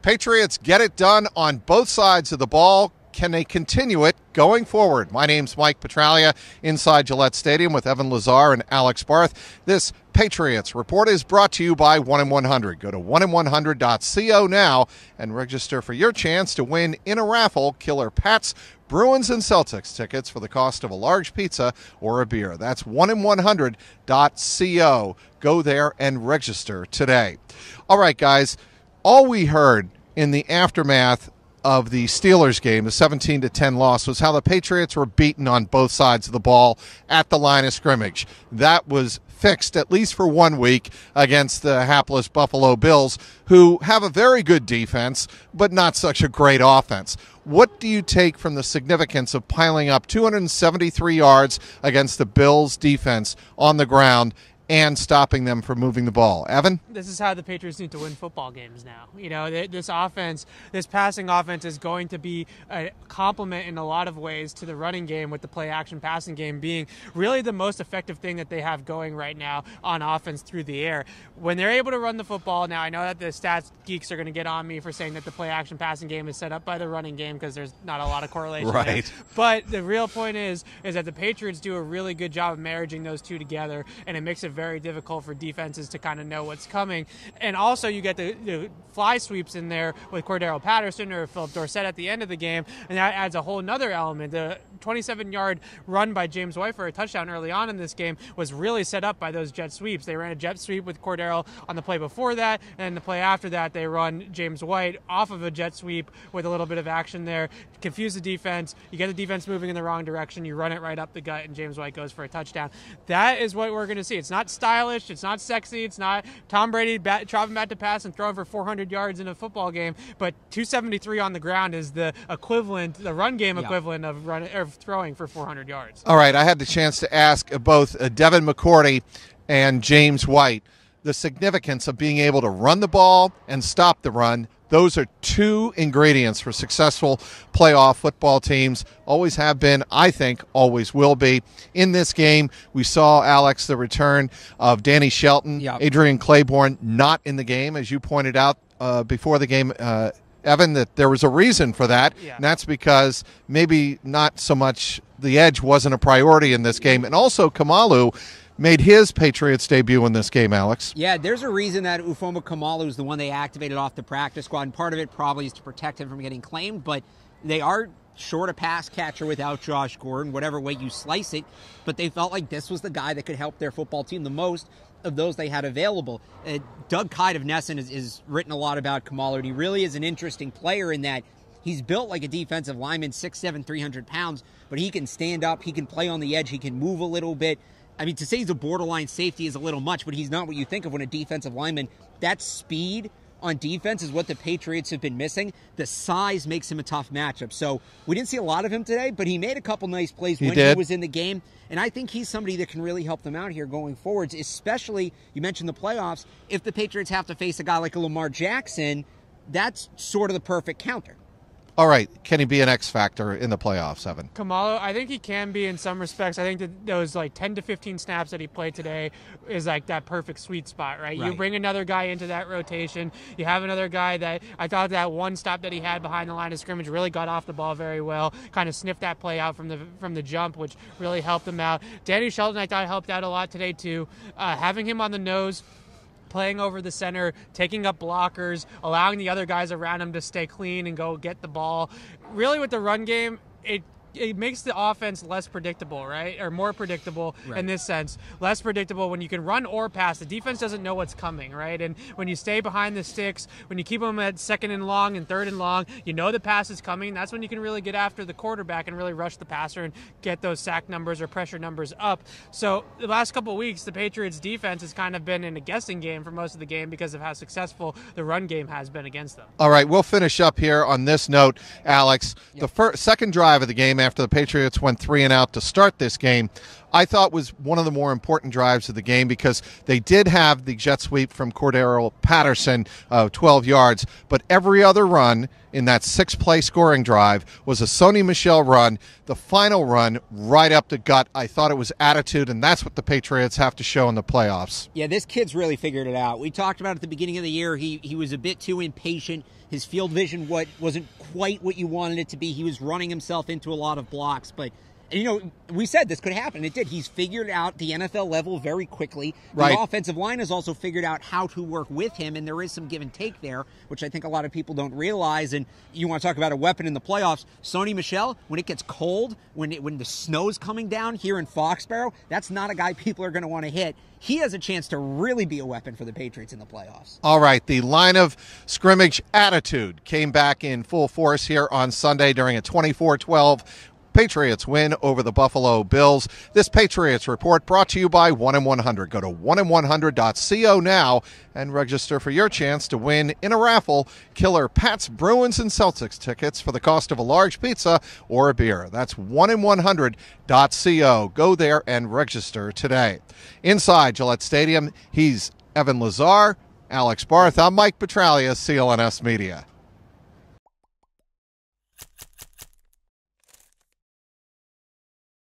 Patriots get it done on both sides of the ball. Can they continue it going forward? My name's Mike Petralia inside Gillette Stadium with Evan Lazar and Alex Barth. This Patriots Report is brought to you by 1-in-100. Go to 1in100.co now and register for your chance to win in a raffle Killer Pats, Bruins, and Celtics tickets for the cost of a large pizza or a beer. That's 1in100.co. Go there and register today. All right, guys, all we heard in the aftermath of the Steelers game, the 17-10 loss, was how the Patriots were beaten on both sides of the ball at the line of scrimmage. That was fixed, at least for 1 week, against the hapless Buffalo Bills, who have a very good defense, but not such a great offense. What do you take from the significance of piling up 273 yards against the Bills' defense on the ground and stopping them from moving the ball? Evan? This is how the Patriots need to win football games now. You know, this offense, this passing offense is going to be a complement in a lot of ways to the running game, with the play-action passing game being really the most effective thing that they have going right now on offense through the air. When they're able to run the football, now I know that the stats geeks are going to get on me for saying that the play-action passing game is set up by the running game because there's not a lot of correlation right there. But the real point is that the Patriots do a really good job of marrying those two together, and it makes it very difficult for defenses to kind of know what's coming. And also you get the fly sweeps in there with Cordero Patterson or Philip Dorsett at the end of the game, and that adds a whole nother element. The 27-yard run by James White for a touchdown early on in this game was really set up by those jet sweeps. They ran a jet sweep with Cordero on the play before that, and the play after that they run James White off of a jet sweep with a little bit of action there, confuse the defense, you get the defense moving in the wrong direction, you run it right up the gut, and James White goes for a touchdown. That is what we're going to see. It's not stylish, it's not sexy, it's not Tom Brady dropping back to pass and throwing for 400 yards in a football game, but 273 on the ground is the equivalent, the run game equivalent of throwing for 400 yards. All right, I had the chance to ask both Devin McCourty and James White the significance of being able to run the ball and stop the run. Those are two ingredients for successful playoff football teams. Always have been, I think, always will be. In this game, we saw, Alex, the return of Danny Shelton, Adrian Claiborne not in the game, as you pointed out before the game, Evan, that there was a reason for that, and that's because maybe not so much the edge wasn't a priority in this game. And also Kamalu made his Patriots debut in this game, Alex. Yeah, there's a reason that Ufoma Kamalu is the one they activated off the practice squad, and part of it probably is to protect him from getting claimed, but they are short a pass catcher without Josh Gordon, whatever way you slice it, but they felt like this was the guy that could help their football team the most of those they had available. Doug Kyde of Nesson is written a lot about Kamalu, and he really is an interesting player in that he's built like a defensive lineman, 6'7", 300 pounds, but he can stand up, he can play on the edge, he can move a little bit. I mean, to say he's a borderline safety is a little much, but he's not what you think of when a defensive lineman. That speed on defense is what the Patriots have been missing. The size makes him a tough matchup. So we didn't see a lot of him today, but he made a couple nice plays when he was in the game. And I think he's somebody that can really help them out here going forwards, especially, you mentioned the playoffs, if the Patriots have to face a guy like a Lamar Jackson, that's sort of the perfect counter. All right, can he be an X factor in the playoffs, Evan? Kamalu, I think he can be in some respects. I think that those like 10 to 15 snaps that he played today is like that perfect sweet spot, right? You bring another guy into that rotation. You have another guy that I thought that one stop that he had behind the line of scrimmage really got off the ball very well, kind of sniffed that play out from the jump, which really helped him out. Danny Shelton, I thought, helped out a lot today too. Having him on the nose, playing over the center, taking up blockers, allowing the other guys around him to stay clean and go get the ball. Really, with the run game, it makes the offense less predictable, right? Or more predictable in this sense. Less predictable when you can run or pass. The defense doesn't know what's coming, right? And when you stay behind the sticks, when you keep them at second and long and third and long, you know the pass is coming. That's when you can really get after the quarterback and really rush the passer and get those sack numbers or pressure numbers up. So the last couple of weeks, the Patriots defense has kind of been in a guessing game for most of the game because of how successful the run game has been against them. All right, we'll finish up here on this note, Alex. The second drive of the game after the Patriots went 3 and out to start this game, I thought was one of the more important drives of the game because they did have the jet sweep from Cordero Patterson, 12 yards, but every other run in that 6-play scoring drive was a Sony Michel run, the final run right up the gut. I thought it was attitude, and that's what the Patriots have to show in the playoffs. Yeah, this kid's really figured it out. We talked about at the beginning of the year, he was a bit too impatient. His field vision wasn't quite what you wanted it to be. He was running himself into a lot of blocks, but we said this could happen. It did. He's figured out the NFL level very quickly. The offensive line has also figured out how to work with him, and there is some give and take there, which I think a lot of people don't realize. And you want to talk about a weapon in the playoffs. Sony Michel, when it gets cold, when the snow's coming down here in Foxborough, that's not a guy people are going to want to hit. He has a chance to really be a weapon for the Patriots in the playoffs. All right, the line of scrimmage attitude came back in full force here on Sunday during a 24-12 Patriots win over the Buffalo Bills. This Patriots report brought to you by 1-in-100. Go to 1in100.co now and register for your chance to win in a raffle killer Pats, Bruins, and Celtics tickets for the cost of a large pizza or a beer. That's 1in100.co. Go there and register today. Inside Gillette Stadium, he's Evan Lazar, Alex Barth. I'm Mike Petralia, CLNS Media.